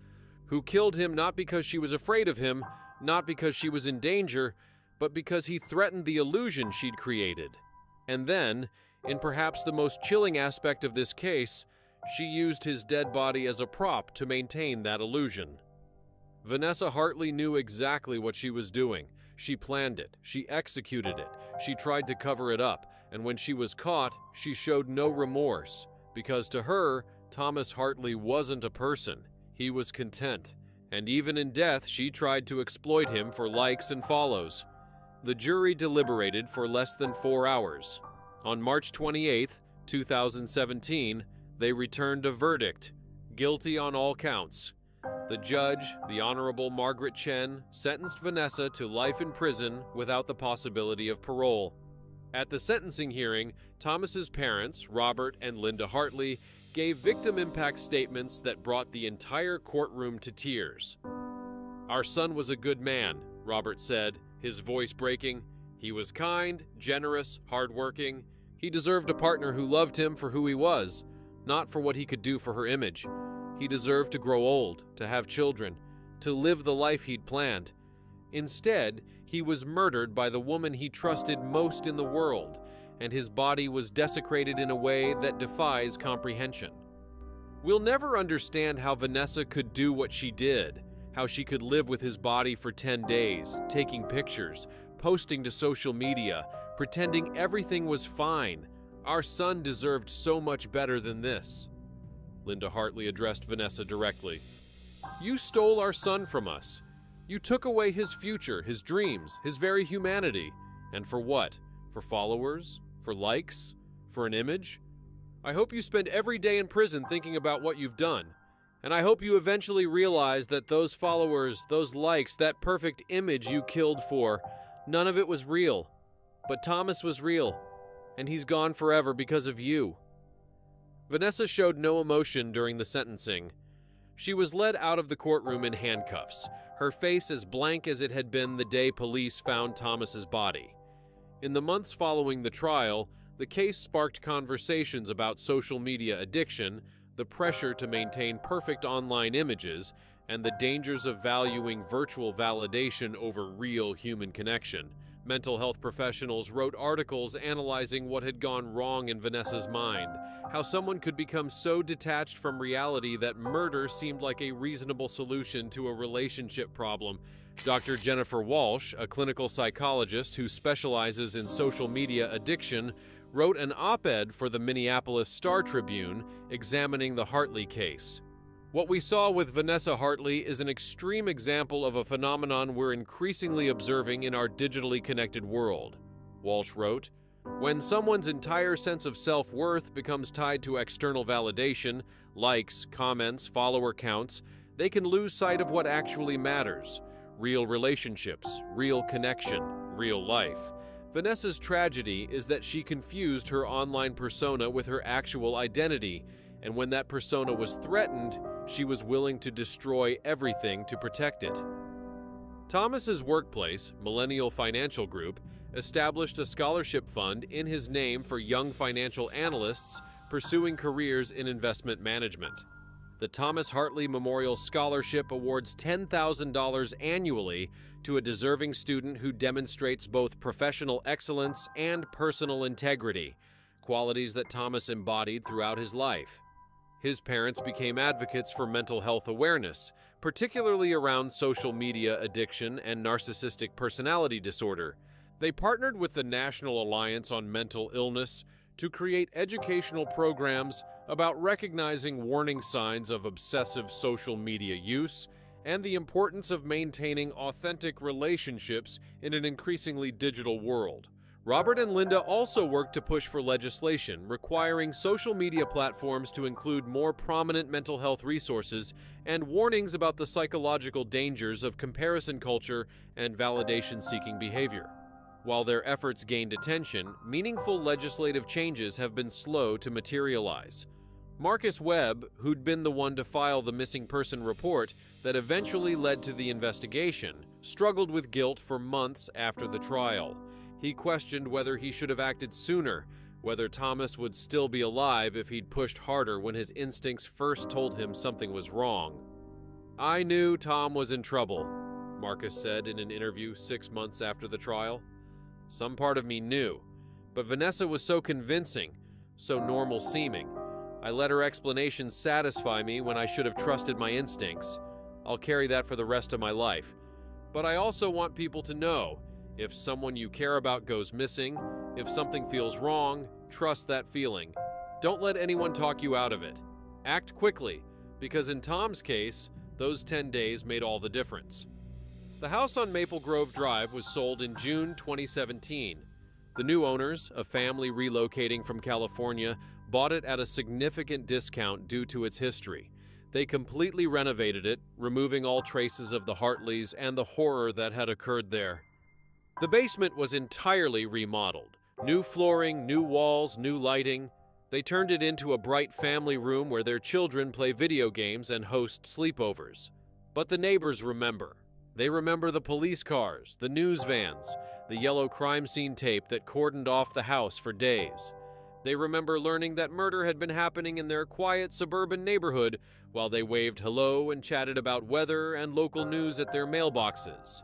who killed him not because she was afraid of him, not because she was in danger, but because he threatened the illusion she'd created. And then, in perhaps the most chilling aspect of this case, she used his dead body as a prop to maintain that illusion. Vanessa Hartley knew exactly what she was doing. She planned it, she executed it, she tried to cover it up, and when she was caught, she showed no remorse, because to her, Thomas Hartley wasn't a person. He was content, and even in death, she tried to exploit him for likes and follows. The jury deliberated for less than 4 hours. On March 28, 2017, they returned a verdict, guilty on all counts. The judge, the Honorable Margaret Chen, sentenced Vanessa to life in prison without the possibility of parole. At the sentencing hearing, Thomas's parents, Robert and Linda Hartley, gave victim impact statements that brought the entire courtroom to tears. "Our son was a good man," Robert said, his voice breaking. "He was kind, generous, hardworking. He deserved a partner who loved him for who he was, not for what he could do for her image. He deserved to grow old, to have children, to live the life he'd planned. Instead, he was murdered by the woman he trusted most in the world, and his body was desecrated in a way that defies comprehension." We'll never understand how Vanessa could do what she did, how she could live with his body for 10 days, taking pictures, posting to social media, pretending everything was fine. Our son deserved so much better than this. Linda Hartley addressed Vanessa directly. "You stole our son from us. You took away his future, his dreams, his very humanity. And for what? For followers? For likes? For an image? I hope you spend every day in prison thinking about what you've done. And I hope you eventually realize that those followers, those likes, that perfect image you killed for, none of it was real. But Thomas was real, and he's gone forever because of you. Vanessa showed no emotion during the sentencing. She was led out of the courtroom in handcuffs, her face as blank as it had been the day police found Thomas's body. In the months following the trial, the case sparked conversations about social media addiction, the pressure to maintain perfect online images, and the dangers of valuing virtual validation over real human connection. Mental health professionals wrote articles analyzing what had gone wrong in Vanessa's mind, how someone could become so detached from reality that murder seemed like a reasonable solution to a relationship problem. Dr. Jennifer Walsh, a clinical psychologist who specializes in social media addiction, wrote an op-ed for the Minneapolis Star-Tribune examining the Hartley case. What we saw with Vanessa Hartley is an extreme example of a phenomenon we're increasingly observing in our digitally connected world. Walsh wrote, "When someone's entire sense of self-worth becomes tied to external validation, likes, comments, follower counts, they can lose sight of what actually matters: real relationships, real connection, real life." Vanessa's tragedy is that she confused her online persona with her actual identity, and when that persona was threatened, she was willing to destroy everything to protect it. Thomas's workplace, Millennial Financial Group, established a scholarship fund in his name for young financial analysts pursuing careers in investment management. The Thomas Hartley Memorial Scholarship awards $10,000 annually to a deserving student who demonstrates both professional excellence and personal integrity, qualities that Thomas embodied throughout his life. His parents became advocates for mental health awareness, particularly around social media addiction and narcissistic personality disorder. They partnered with the National Alliance on Mental Illness to create educational programs about recognizing warning signs of obsessive social media use and the importance of maintaining authentic relationships in an increasingly digital world. Robert and Linda also worked to push for legislation requiring social media platforms to include more prominent mental health resources and warnings about the psychological dangers of comparison culture and validation-seeking behavior. While their efforts gained attention, meaningful legislative changes have been slow to materialize. Marcus Webb, who'd been the one to file the missing person report that eventually led to the investigation, struggled with guilt for months after the trial. He questioned whether he should have acted sooner, whether Thomas would still be alive if he'd pushed harder when his instincts first told him something was wrong. "I knew Tom was in trouble," Marcus said in an interview 6 months after the trial. "Some part of me knew, but Vanessa was so convincing, so normal-seeming. I let her explanations satisfy me when I should have trusted my instincts. I'll carry that for the rest of my life. But I also want people to know, if someone you care about goes missing, if something feels wrong, trust that feeling. Don't let anyone talk you out of it. Act quickly, because in Tom's case, those 10 days made all the difference." The house on Maple Grove Drive was sold in June 2017. The new owners, a family relocating from California, bought it at a significant discount due to its history. They completely renovated it, removing all traces of the Hartleys and the horror that had occurred there. The basement was entirely remodeled. New flooring, new walls, new lighting. They turned it into a bright family room where their children play video games and host sleepovers. But the neighbors remember. They remember the police cars, the news vans, the yellow crime scene tape that cordoned off the house for days. They remember learning that murder had been happening in their quiet suburban neighborhood while they waved hello and chatted about weather and local news at their mailboxes.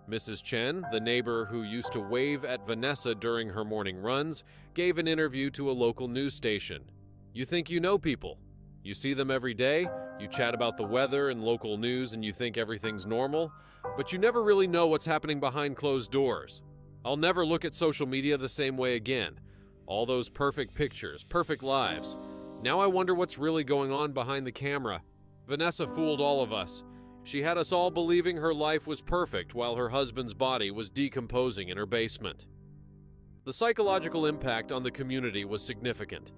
Mrs. Chen, the neighbor who used to wave at Vanessa during her morning runs, gave an interview to a local news station. "You think you know people. You see them every day, you chat about the weather and local news and you think everything's normal, but you never really know what's happening behind closed doors. I'll never look at social media the same way again. All those perfect pictures, perfect lives. Now I wonder what's really going on behind the camera. Vanessa fooled all of us. She had us all believing her life was perfect while her husband's body was decomposing in her basement. The psychological impact on the community was significant.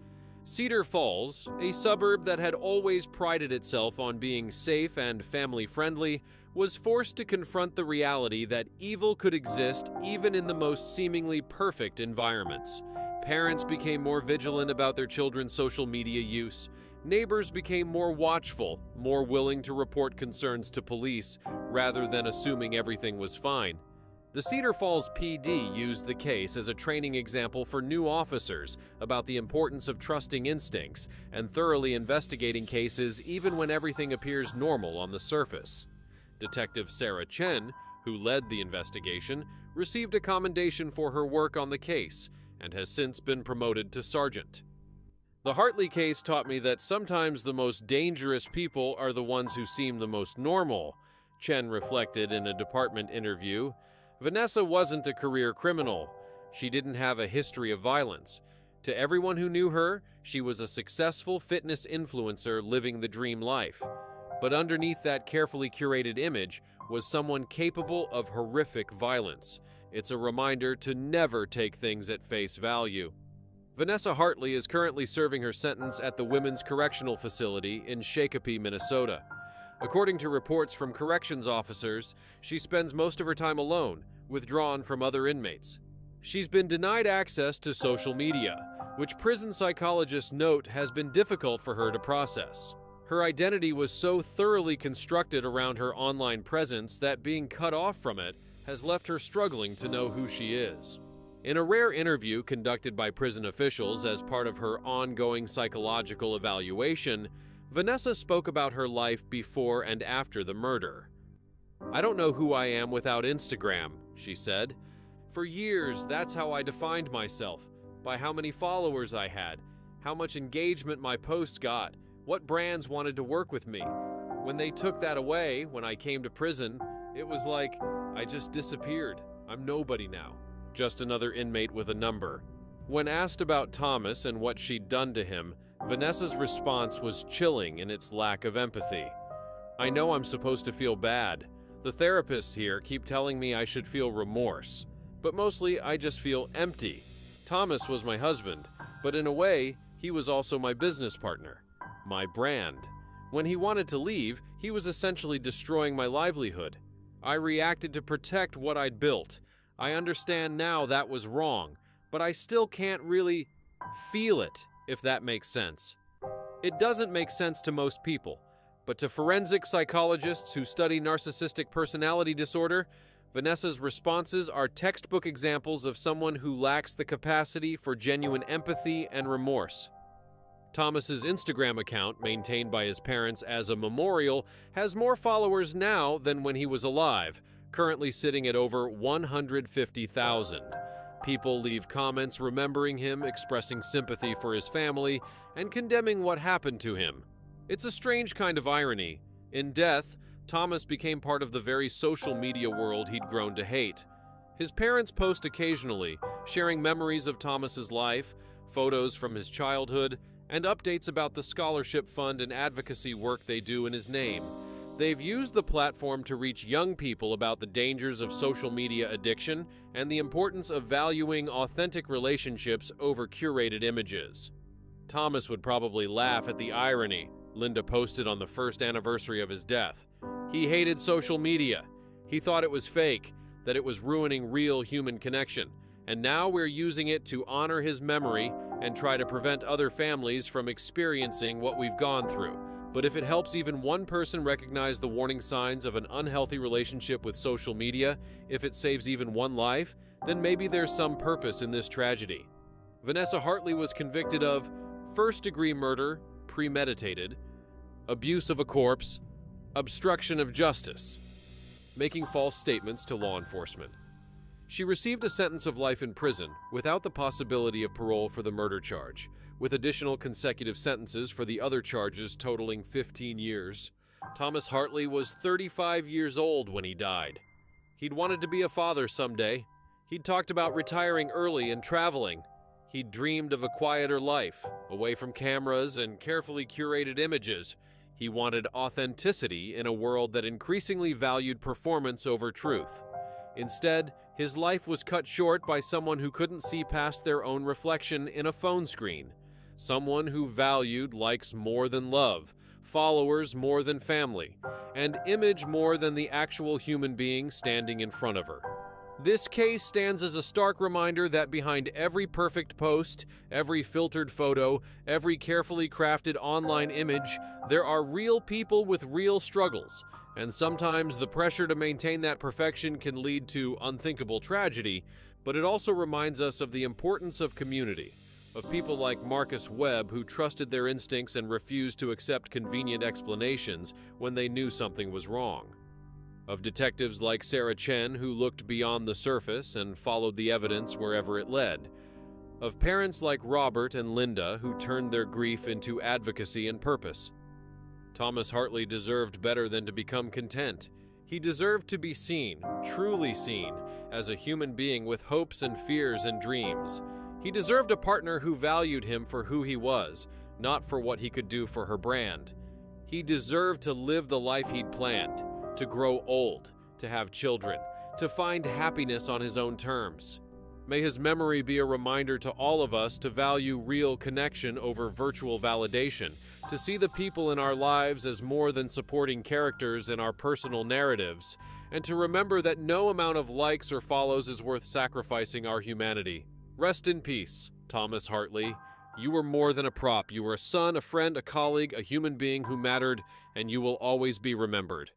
Cedar Falls, a suburb that had always prided itself on being safe and family-friendly, was forced to confront the reality that evil could exist even in the most seemingly perfect environments. Parents became more vigilant about their children's social media use. Neighbors became more watchful, more willing to report concerns to police, rather than assuming everything was fine. The Cedar Falls PD used the case as a training example for new officers about the importance of trusting instincts and thoroughly investigating cases even when everything appears normal on the surface. Detective Sarah Chen, who led the investigation, received a commendation for her work on the case and has since been promoted to sergeant. The Hartley case taught me that sometimes the most dangerous people are the ones who seem the most normal, Chen reflected in a department interview. Vanessa wasn't a career criminal. She didn't have a history of violence. To everyone who knew her, she was a successful fitness influencer living the dream life. But underneath that carefully curated image was someone capable of horrific violence. It's a reminder to never take things at face value. Vanessa Hartley is currently serving her sentence at the Women's Correctional Facility in Shakopee, Minnesota. According to reports from corrections officers, she spends most of her time alone, withdrawn from other inmates. She's been denied access to social media, which prison psychologists note has been difficult for her to process. Her identity was so thoroughly constructed around her online presence that being cut off from it has left her struggling to know who she is. In a rare interview conducted by prison officials as part of her ongoing psychological evaluation, Vanessa spoke about her life before and after the murder. "I don't know who I am without Instagram," she said. "For years, that's how I defined myself, by how many followers I had, how much engagement my posts got, what brands wanted to work with me. When they took that away, when I came to prison, it was like I just disappeared. I'm nobody now. Just another inmate with a number." When asked about Thomas and what she'd done to him, Vanessa's response was chilling in its lack of empathy. "I know I'm supposed to feel bad. The therapists here keep telling me I should feel remorse, but mostly I just feel empty. Thomas was my husband, but in a way, he was also my business partner, my brand. When he wanted to leave, he was essentially destroying my livelihood. I reacted to protect what I'd built. I understand now that was wrong, but I still can't really feel it, if that makes sense." It doesn't make sense to most people, but to forensic psychologists who study narcissistic personality disorder, Vanessa's responses are textbook examples of someone who lacks the capacity for genuine empathy and remorse. Thomas's Instagram account, maintained by his parents as a memorial, has more followers now than when he was alive, currently sitting at over 150,000. People leave comments remembering him, expressing sympathy for his family, and condemning what happened to him. It's a strange kind of irony. In death, Thomas became part of the very social media world he'd grown to hate. His parents post occasionally, sharing memories of Thomas's life, photos from his childhood, and updates about the scholarship fund and advocacy work they do in his name. They've used the platform to reach young people about the dangers of social media addiction and the importance of valuing authentic relationships over curated images. "Thomas would probably laugh at the irony," Linda posted on the first anniversary of his death. "He hated social media. He thought it was fake, that it was ruining real human connection, and now we're using it to honor his memory and try to prevent other families from experiencing what we've gone through. But if it helps even one person recognize the warning signs of an unhealthy relationship with social media, if it saves even one life, then maybe there's some purpose in this tragedy." Vanessa Hartley was convicted of first-degree murder, premeditated, abuse of a corpse, obstruction of justice, making false statements to law enforcement. She received a sentence of life in prison without the possibility of parole for the murder charge, with additional consecutive sentences for the other charges totaling 15 years. Thomas Hartley was 35 years old when he died. He'd wanted to be a father someday. He'd talked about retiring early and traveling. He'd dreamed of a quieter life, away from cameras and carefully curated images. He wanted authenticity in a world that increasingly valued performance over truth. Instead, his life was cut short by someone who couldn't see past their own reflection in a phone screen. Someone who valued likes more than love, followers more than family, and image more than the actual human being standing in front of her. This case stands as a stark reminder that behind every perfect post, every filtered photo, every carefully crafted online image, there are real people with real struggles, and sometimes the pressure to maintain that perfection can lead to unthinkable tragedy, but it also reminds us of the importance of community, of people like Marcus Webb who trusted their instincts and refused to accept convenient explanations when they knew something was wrong. Of detectives like Sarah Chen who looked beyond the surface and followed the evidence wherever it led. Of parents like Robert and Linda who turned their grief into advocacy and purpose. Thomas Hartley deserved better than to become content. He deserved to be seen, truly seen, as a human being with hopes and fears and dreams. He deserved a partner who valued him for who he was, not for what he could do for her brand. He deserved to live the life he'd planned, to grow old, to have children, to find happiness on his own terms. May his memory be a reminder to all of us to value real connection over virtual validation, to see the people in our lives as more than supporting characters in our personal narratives, and to remember that no amount of likes or follows is worth sacrificing our humanity. Rest in peace, Thomas Hartley. You were more than a prop. You were a son, a friend, a colleague, a human being who mattered, and you will always be remembered.